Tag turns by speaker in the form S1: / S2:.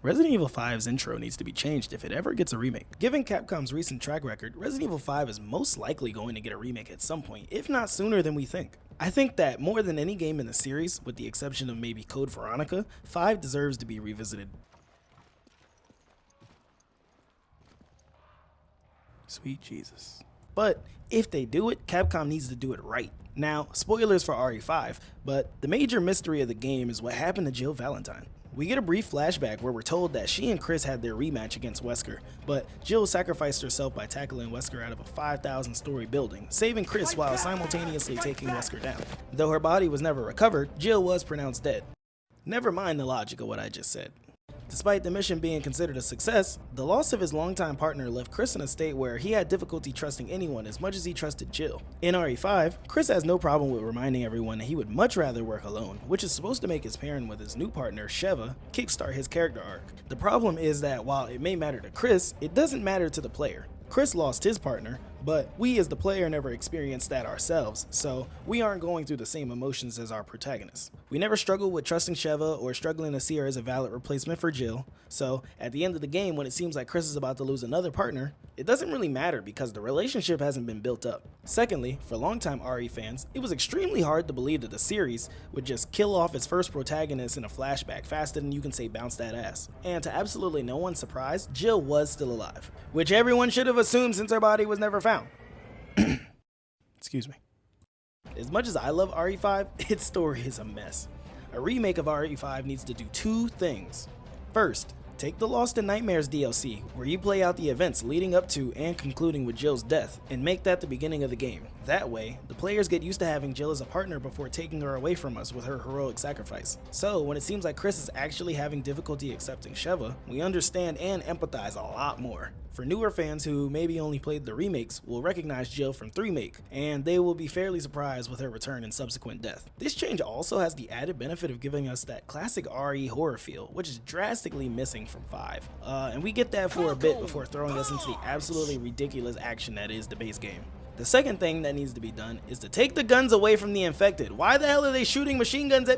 S1: Resident Evil 5's intro needs to be changed if it ever gets a remake. Given Capcom's recent track record, Resident Evil 5 is most likely going to get a remake at some point, if not sooner than we think. I think that more than any game in the series, with the exception of maybe Code Veronica, 5 deserves to be revisited. Sweet Jesus. But if they do it, Capcom needs to do it right. Now, spoilers for RE5, but the major mystery of the game is what happened to Jill Valentine. We get a brief flashback where we're told that she and Chris had their rematch against Wesker, but Jill sacrificed herself by tackling Wesker out of a 5,000-story building, saving Chris while simultaneously taking Wesker down. Though her body was never recovered, Jill was pronounced dead. Never mind the logic of what I just said. Despite the mission being considered a success, the loss of his longtime partner left Chris in a state where he had difficulty trusting anyone as much as he trusted Jill. In RE5, Chris has no problem with reminding everyone that he would much rather work alone, which is supposed to make his pairing with his new partner, Sheva, kickstart his character arc. The problem is that while it may matter to Chris, it doesn't matter to the player. Chris lost his partner, but we as the player never experienced that ourselves, so we aren't going through the same emotions as our protagonist. We never struggled with trusting Sheva or struggling to see her as a valid replacement for Jill, so at the end of the game when it seems like Chris is about to lose another partner, it doesn't really matter because the relationship hasn't been built up. Secondly, for longtime RE fans, it was extremely hard to believe that the series would just kill off its first protagonist in a flashback faster than you can say bounce that ass. And to absolutely no one's surprise, Jill was still alive, which everyone should have assumed since her body was never found. Excuse me. As much as I love RE5, its story is a mess. A remake of RE5 needs to do two things. First, take the Lost in Nightmares DLC, where you play out the events leading up to and concluding with Jill's death, and make that the beginning of the game. That way, the players get used to having Jill as a partner before taking her away from us with her heroic sacrifice. So, when it seems like Chris is actually having difficulty accepting Sheva, we understand and empathize a lot more. For newer fans who maybe only played the remakes will recognize Jill from Remake, and they will be fairly surprised with her return and subsequent death. This change also has the added benefit of giving us that classic RE horror feel, which is drastically missing from 5. And we get that for a bit before throwing us into the absolutely ridiculous action that is the base game. The second thing that needs to be done is to take the guns away from the infected. Why the hell are they shooting machine guns at